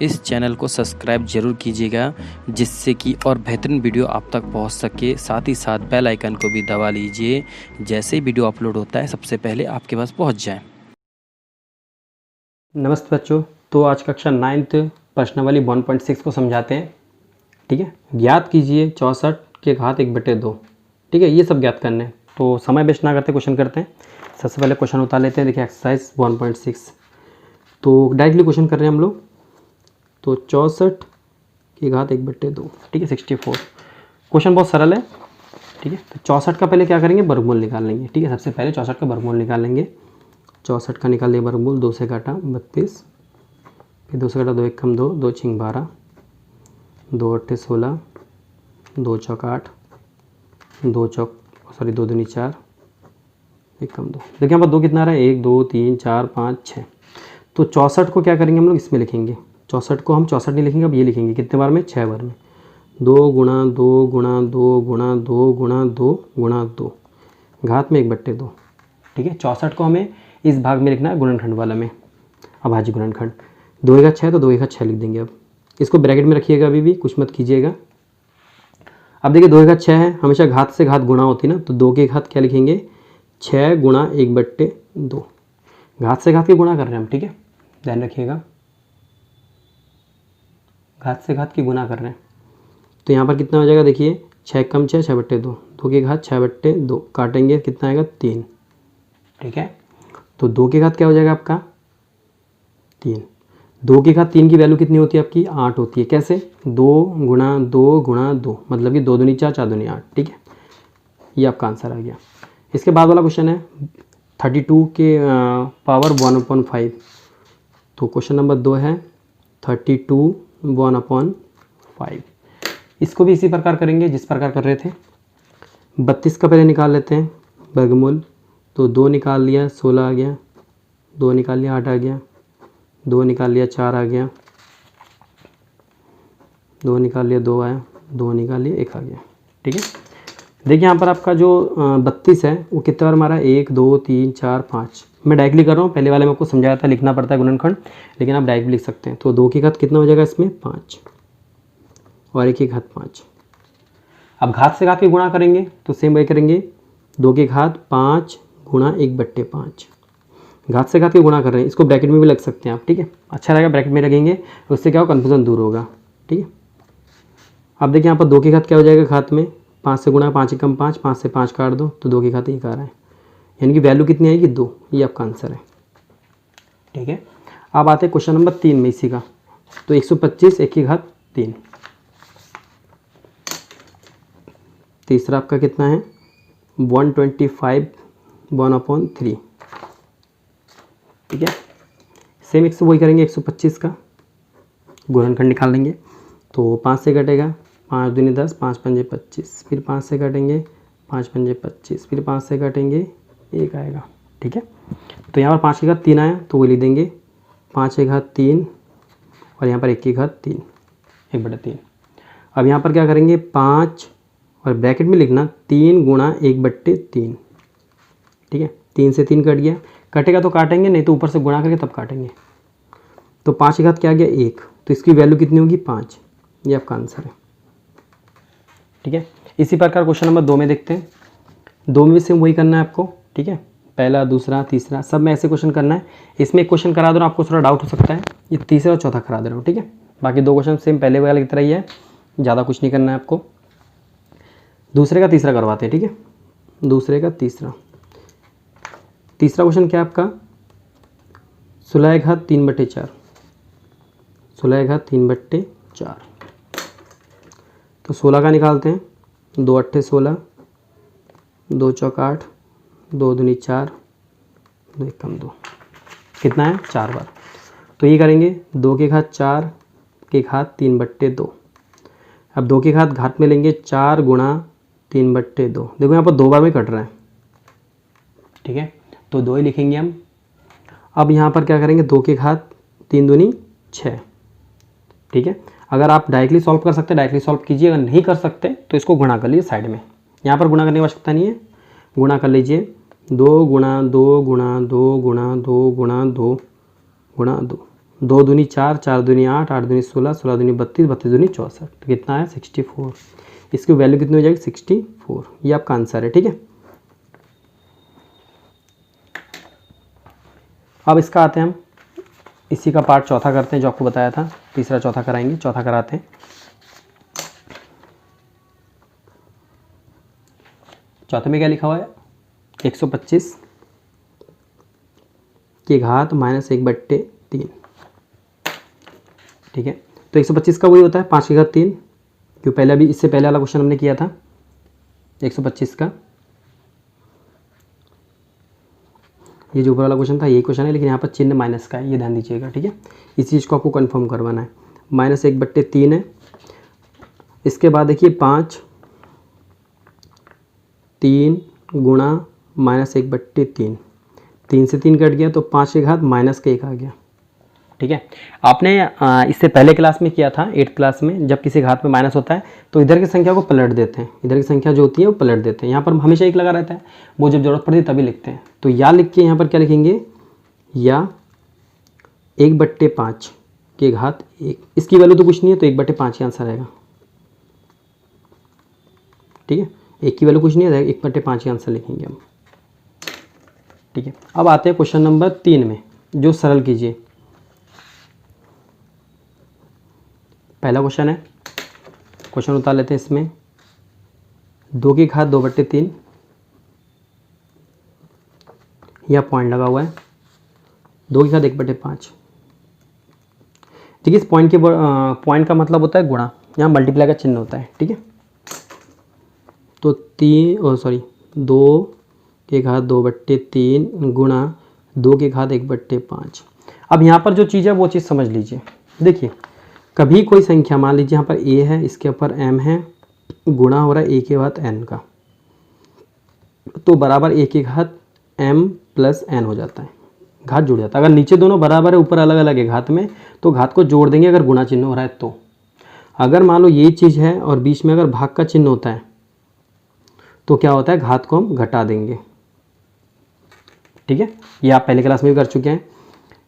इस चैनल को सब्सक्राइब जरूर कीजिएगा, जिससे कि और बेहतरीन वीडियो आप तक पहुंच सके। साथ ही साथ बेल आइकन को भी दबा लीजिए, जैसे ही वीडियो अपलोड होता है सबसे पहले आपके पास पहुंच जाए। नमस्ते बच्चों, तो आज कक्षा 9th प्रश्नावली 1.6 को समझाते हैं। ठीक है, ज्ञात कीजिए 64 के घात 1/2। ठीक है, ये सब ज्ञात करने हैं, तो समय वेस्ट ना करते क्वेश्चन करते हैं। सबसे पहले क्वेश्चन उतार लेते हैं। देखिए एक्सरसाइज 1.6, तो डायरेक्टली क्वेश्चन कर रहे हैं हम लोग। तो 64 की घात 1/2, ठीक है 64। क्वेश्चन बहुत सरल है। ठीक है, तो 64 का पहले क्या करेंगे, वर्गमूल निकाल लेंगे। ठीक है, सबसे पहले 64 का वर्गमूल निकाल लेंगे। 64 का निकाल लिया वर्गमूल, 2 से काटा 32, फिर 2 से काटा 2 एकम 2, 2 छिंग 12, 2 अट्ठे 16, 2 चौक 8, 2 दूनी 4, एकम 2। देखिए यहाँ पर 2 कितना आ रहा है, 1 2 3 4 5 6। तो 64 को क्या करेंगे हम लोग, इसमें लिखेंगे। 64 को हम 64 नहीं लिखेंगे, अब ये लिखेंगे कितने बार में, 6 बार में। 2 गुणा 2 गुणा 2 गुणा 2 गुणा 2 गुणा 2, घात में 1/2। ठीक है, 64 को हमें इस भाग में लिखना है, गुणनखंड वाला में, अभाज्य गुणनखंड। 2 एक 6 तो 2 एक 6 लिख देंगे। अब इसको ब्रैकेट में रखिएगा, अभी भी कुछ मत कीजिएगा। अब देखिए 2 एक 6 है, हमेशा घात से घात गुणा होती है ना, तो 2 के घात क्या लिखेंगे, 6 गुणा 1/2। घात से घात की गुणा कर रहे हैं हम। ठीक है, ध्यान रखिएगा, घात से घात की गुणा कर रहे हैं। तो यहाँ पर कितना हो जाएगा, देखिए 6 कम 6, 6/2, 2 की घात 6/2, काटेंगे कितना आएगा 3। ठीक है, तो 2 की घात क्या हो जाएगा आपका 3। 2 की घात 3 की वैल्यू कितनी होती है आपकी, 8 होती है। कैसे, 2 गुणा 2 गुणा 2, मतलब कि 2 दूनी 4, 4 दूनी 8। ठीक है, ये आपका आंसर आ गया। इसके बाद वाला क्वेश्चन है 32 के पावर 1/5। तो क्वेश्चन नंबर 2 है 32 1/5। इसको भी इसी प्रकार करेंगे जिस प्रकार कर रहे थे। 32 का पहले निकाल लेते हैं वर्गमूल। तो 2 निकाल लिया 16 आ गया, 2 निकाल लिया 8 आ गया, 2 निकाल लिया 4 आ गया, 2 निकाल लिया 2 आया, 2 निकाल लिया 1 आ गया। ठीक है, देखिए यहाँ पर आपका जो 32 है वो कितने बार मारा, 1 2 3 4 5। मैं डायरेक्टली कर रहा हूँ, पहले वाले में आपको समझाया था लिखना पड़ता है गुणनखंड, लेकिन आप डायरेक्ट लिख सकते हैं। तो 2 की घात कितना हो जाएगा इसमें, 5, और 1 की घात 5। अब घात से घात की गुणा करेंगे तो सेम वही करेंगे, 2 की घात 5 गुणा 1/5। घात से घात की गुणा कर रहे हैं, इसको ब्रैकेट में भी लग सकते हैं आप। ठीक है, अच्छा रहेगा ब्रैकेट में लगेंगे, उससे क्या हो, कन्फ्यूजन दूर होगा। ठीक है, अब देखिए यहाँ पर 2 की घात क्या हो जाएगा, घात में 5 से गुणा, 5 एकम 5, 5 से 5 काट दो तो 2 की घात 1 आ रहा है, यानी कि वैल्यू कितनी आएगी 2। ये आपका आंसर है। ठीक है, अब आते हैं क्वेश्चन नंबर 3 में इसी का। तो 125 1 की घात 3। तीसरा आपका कितना है, 125 1/3। ठीक है, सेम एक से वही करेंगे, 125 का गुणनखंड निकाल लेंगे। तो 5 से कटेगा, 5 दूनी 10, 5 पंजे 25, फिर 5 से काटेंगे, 5 पंजे 25, फिर 5 से काटेंगे 1 आएगा। ठीक है, तो यहाँ पर 5 की घात 3 आया तो वो लिख देंगे 5 की घात 3, और यहाँ पर 1 की घात 3, 1/3। अब यहाँ पर क्या करेंगे, 5 और ब्रैकेट में लिखना 3 गुणा 1/3। ठीक है, 3 से 3 कट गया, कटेगा तो काटेंगे, नहीं तो ऊपर से गुणा करके तब काटेंगे। तो 5 की घात क्या आ गया 1, तो इसकी वैल्यू कितनी होगी 5। ये आपका आंसर है। ठीक है, इसी प्रकार क्वेश्चन नंबर 2 में देखते हैं। 2 में भी सेम वही करना है आपको। ठीक है, पहला दूसरा तीसरा सब में ऐसे क्वेश्चन करना है। इसमें एक क्वेश्चन करा दो ना, आपको थोड़ा डाउट हो सकता है, ये तीसरा और चौथा करा दे रहा हूँ। ठीक है, बाकी 2 क्वेश्चन सेम पहले वाले की तरह ही है, ज़्यादा कुछ नहीं करना है आपको। दूसरे का तीसरा करवाते हैं। ठीक है, दूसरे का तीसरा क्वेश्चन क्या है आपका, 16 की घात 3/4। 16 की घात 3/4। तो 16 का निकालते हैं, 2 अट्ठे 16, 2 चौक 8, 2 दूनी 4, 2 एकम 2, कितना है 4 बार। तो ये करेंगे 2 की घात 4 की घात 3/2। अब 2 की घात में लेंगे 4 गुणा 3/2। देखो यहाँ पर 2 बार में कट रहा है। ठीक है, तो 2 ही लिखेंगे हम। अब यहाँ पर क्या करेंगे, 2 की घात 3 दूनी 6। ठीक है, अगर आप डायरेक्टली सॉल्व कर सकते हैं डायरेक्टली सॉल्व कीजिए, अगर नहीं कर सकते तो इसको गुणा कर लीजिए साइड में। यहाँ पर गुणा करने की आवश्यकता नहीं है, गुणा कर लीजिए। 2 गुणा 2 गुणा 2 गुणा 2 गुणा 2 गुणा 2, 2 दूनी 4, 4 दूनी 8, 8 दूनी 16, 16 दूनी 32, 32 दूनी 64। तो कितना है 64। इसकी वैल्यू कितनी हो जाएगी 64। ये आपका आंसर है। ठीक है, अब इसका आते हैं हम इसी का पार्ट चौथा करते हैं जो आपको बताया था। तीसरा चौथा कराएंगे, चौथा कराते हैं। चौथे में क्या लिखा हुआ है 125 की घात -1/3। ठीक है, तो 125 का वही होता है 5 की घात 3, क्यों पहले अभी इससे पहले वाला क्वेश्चन हमने किया था 125 का। ये जो ऊपर वाला क्वेश्चन था यही क्वेश्चन है, लेकिन यहाँ पर चिन्ह माइनस का है, ये ध्यान दीजिएगा। ठीक है, इस चीज़ को आपको कंफर्म करवाना है। -1/3 है। इसके बाद देखिए 5 3 गुणा -1/3, 3 से 3 कट गया तो 5 की घात -1 आ गया। ठीक है, आपने इससे पहले क्लास में किया था 8th क्लास में, जब किसी घात में माइनस होता है तो इधर की संख्या को पलट देते हैं, इधर की संख्या जो होती है वो पलट देते हैं। यहाँ पर हमेशा 1 लगा रहता है, वो जब जरूरत पड़ती है तभी लिखते हैं। तो या लिख के यहाँ पर क्या लिखेंगे, या 1/5 की घात 1। इसकी वैल्यू तो कुछ नहीं है तो 1/5 ही आंसर आएगा। ठीक है, 1 की वैल्यू कुछ नहीं है, 1/5 ही आंसर लिखेंगे हम। ठीक है, अब आते हैं क्वेश्चन नंबर 3 में, जो सरल कीजिए। पहला क्वेश्चन है, क्वेश्चन उतार लेते हैं इसमें। 2 की घात 2/3, यह पॉइंट लगा हुआ है। 2 की घात 1/5। ठीक है, इस पॉइंट का मतलब होता है गुणा, यहाँ मल्टीप्लाई का चिन्ह होता है। ठीक है, तो 2 की घात 2/3 गुणा 2 की घात 1/5। अब यहाँ पर जो चीज़ है वो चीज़ समझ लीजिए। देखिए, कभी कोई संख्या, मान लीजिए यहाँ पर a है, इसके ऊपर m है, गुणा हो रहा है a की घात n का, तो बराबर a की घात m प्लस n हो जाता है, घात जुड़ जाता है। अगर नीचे दोनों बराबर है, ऊपर अलग अलग है घात में, तो घात को जोड़ देंगे अगर गुणा चिन्ह हो रहा है तो। अगर मान लो ये चीज़ है और बीच में अगर भाग का चिन्ह होता है तो क्या होता है, घात को हम घटा देंगे। ठीक है, ये आप पहले क्लास में भी कर चुके हैं।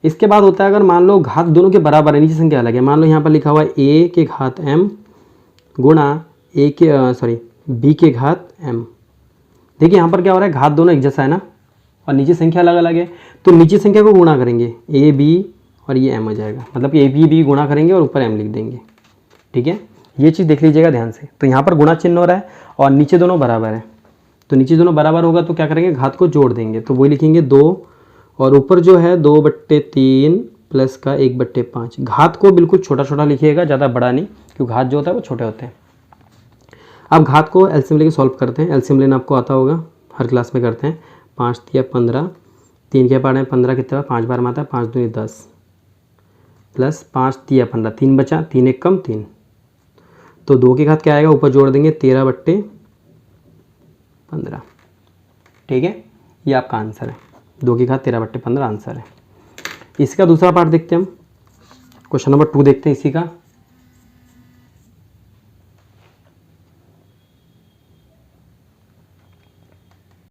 इसके बाद होता है, अगर मान लो घात दोनों के बराबर है, नीचे संख्या अलग है, मान लो यहाँ पर लिखा हुआ है a की घात m गुणा b की घात m। देखिए यहाँ पर क्या हो रहा है, घात दोनों एक जैसा है ना, और नीचे संख्या अलग अलग है, तो नीचे संख्या को गुणा करेंगे a b और ये m हो जाएगा, मतलब a b गुणा करेंगे और ऊपर m लिख देंगे। ठीक है, ये चीज़ देख लीजिएगा ध्यान से। तो यहाँ पर गुणा चिन्ह हो रहा है और नीचे दोनों बराबर है, तो नीचे दोनों बराबर होगा तो क्या करेंगे, घात को जोड़ देंगे, तो वही लिखेंगे 2, और ऊपर जो है 2/3 प्लस का 1/5। घात को बिल्कुल छोटा छोटा लिखिएगा, ज़्यादा बड़ा नहीं, क्योंकि घात जो होता है वो छोटे होते हैं। अब घात को एलसीएम लेके सॉल्व करते हैं। एलसीएम लेना आपको आता होगा, हर क्लास में करते हैं। 5 तिया 15, 3 के पार्ट में 15 कितना, 5 बार में आता है, 5 दूनी 10 प्लस 5 तिया 15, 3 बचा, 3 एक कम 3, तो 2 की घात क्या आएगा, ऊपर जोड़ देंगे 13/15। ठीक है, ये आपका आंसर है, 2 की घात 13/15 आंसर है। इसका दूसरा पार्ट देखते हैं हम, क्वेश्चन नंबर 2 देखते हैं इसी का।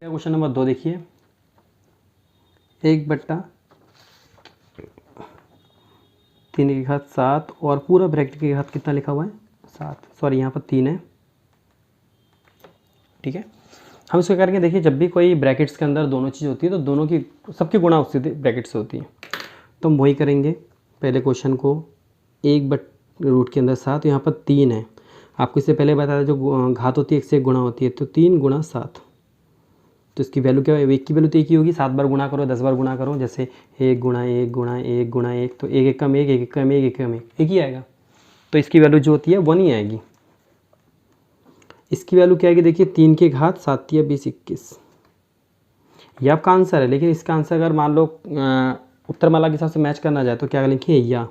क्वेश्चन नंबर 2 देखिए, 1/3 की घात 7 और पूरा ब्रैकेट की घात कितना लिखा हुआ है 7, सॉरी यहाँ पर 3 है। ठीक है, हम इसको करेंगे। देखिए, जब भी कोई ब्रैकेट्स के अंदर दोनों चीज़ होती है तो दोनों की सबकी गुणा उसी ब्रैकेट से होती है, तो हम वही करेंगे। पहले क्वेश्चन को 1/रूट के अंदर 7, यहाँ पर 3 है। आपको इससे पहले बताया जो घात होती है 1 से 1 गुणा होती है, तो 3 गुणा 7, तो इसकी वैल्यू क्या है, 1 की वैल्यू तो 1 ही होगी, 7 बार गुणा करो, 10 बार गुणा करो, जैसे 1 गुणा 1 गुणा 1 गुणा 1, तो 1 एक कम 1, 1 एक कम 1, 1 कम 1, एक ही आएगा। तो इसकी वैल्यू जो होती है 1 ही आएगी। इसकी वैल्यू क्या आएगी, देखिए 3 की घात 7 तिया 20 21, ये आपका आंसर है। लेकिन इसका आंसर अगर मान लो उत्तरमाला के हिसाब से मैच करना जाए तो क्या लिखिए, या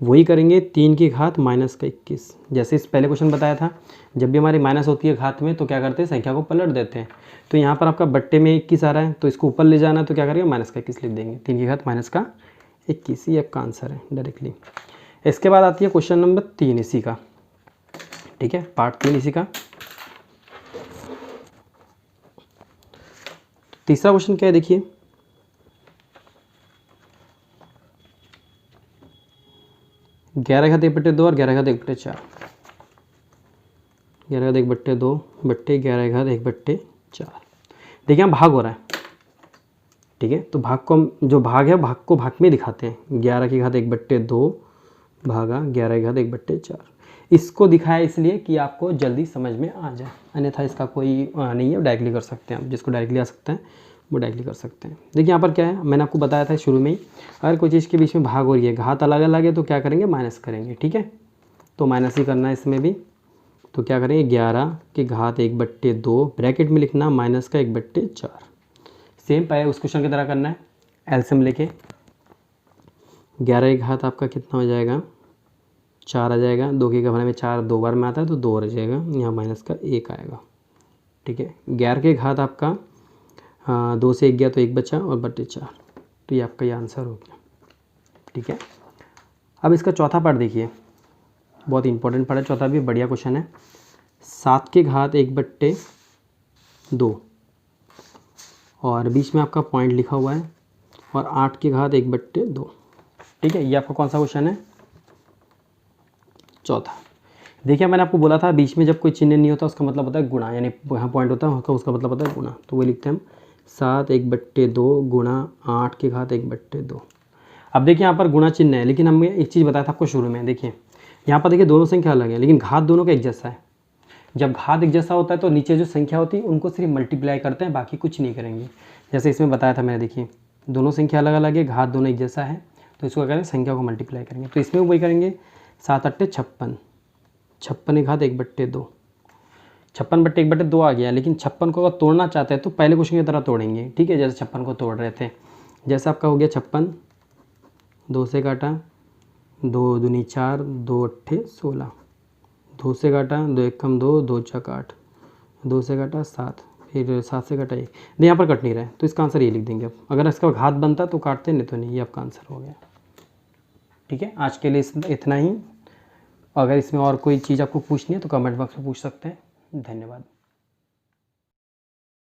वही करेंगे 3 की घात -21। जैसे इस पहले क्वेश्चन बताया था, जब भी हमारी माइनस होती है घात में तो क्या करते हैं, संख्या को पलट देते हैं। तो यहाँ पर आपका बट्टे में 21 आ रहा है, तो इसको ऊपर ले जाना है, तो क्या करेंगे -21 लिख देंगे, 3 की घात -21, ये आपका आंसर है डायरेक्टली। इसके बाद आती है क्वेश्चन नंबर 3 इसी का। ठीक है, पार्ट 3 इसी का। तीसरा क्वेश्चन क्या है, देखिए 11 घात 1/2 और 11 घात 1/4, 11 घात 1/2 बट्टे 11 घात 1/4। देखिए यहाँ भाग हो रहा है, ठीक है। तो भाग को हम, जो भाग है भाग को भाग में दिखाते हैं, 11 की घात 1/2 भागा 11 की घात 1/4। इसको दिखाया इसलिए कि आपको जल्दी समझ में आ जाए, अन्यथा इसका कोई नहीं है, डायरेक्टली कर सकते हैं आप। जिसको डायरेक्टली आ सकता है वो डायरेक्टली कर सकते हैं। देखिए यहाँ पर क्या है, मैंने आपको बताया था शुरू में ही, अगर कोई चीज़ के बीच में भाग हो रही है, घात अलग अलग है, तो क्या करेंगे, माइनस करेंगे, ठीक है। तो माइनस ही करना है इसमें भी। तो क्या करेंगे, 11 की घात 1/2 ब्रैकेट में लिखना माइनस का 1/4। सेम पाए उस क्वेश्चन की तरह करना है, एलसीएम लेके। 11 की घात आपका कितना हो जाएगा, 4 आ जाएगा। 2 के घात में 4 2 बार में आता है तो 2 रह जाएगा, यहाँ माइनस का 1 आएगा, ठीक है। 11 के घात आपका 2 से 1 गया तो 1 बचा और 4, तो ये आपका ये आंसर हो गया, ठीक है। अब इसका चौथा पार्ट देखिए, बहुत इंपॉर्टेंट पार्ट है चौथा, भी बढ़िया क्वेश्चन है। 7 की घात 1/2 और बीच में आपका पॉइंट लिखा हुआ है, और 8 की घात 1/2, ठीक है। ये आपका कौन सा क्वेश्चन है, चौथा। देखिए मैंने आपको बोला था बीच में जब कोई चिन्ह नहीं होता उसका मतलब होता है गुणा, यानी यहाँ पॉइंट होता है उसका मतलब होता है गुणा। तो वो लिखते हैं हम 7 1/2 गुणा 8 की घात 1/2। अब देखिए यहाँ पर गुणा चिन्ह है, लेकिन हमने एक चीज़ बताया था आपको शुरू में, देखिए यहाँ पर देखिए दोनों संख्या अलग है, लेकिन घात दोनों का एक जैसा है। जब घात एक जैसा होता है तो नीचे जो संख्या होती है उनको सिर्फ मल्टीप्लाई करते हैं, बाकी कुछ नहीं करेंगे। जैसे इसमें बताया था मैंने, देखिए दोनों संख्या अलग अलग है, घात दोनों एक जैसा है, तो इसको करें संख्या को मल्टीप्लाई करेंगे। तो इसमें वही करेंगे, 7 8 56, 56 की घात 1/2, 56/1/2 आ गया। लेकिन 56 को अगर तोड़ना चाहते हैं तो पहले क्वेश्चन की तरह तोड़ेंगे, ठीक है, जैसे 56 को तोड़ रहे थे। जैसे आपका हो गया 56, 2 से काटा, 2 दूनी 4, 2 अट्ठे 16, 2 से काटा, 2 1 कम 2, 2 चक 8, 2 से काटा 7, फिर 7 से काटा 1, नहीं यहाँ पर कट नहीं रहा है तो इसका आंसर ये लिख देंगे। अब अगर इसका घात बनता तो काटते, नहीं तो नहीं, ये आपका आंसर हो गया, ठीक है। आज के लिए इतना ही। अगर इसमें और कोई चीज़ आपको पूछनी है तो कमेंट बॉक्स में पूछ सकते हैं। धन्यवाद।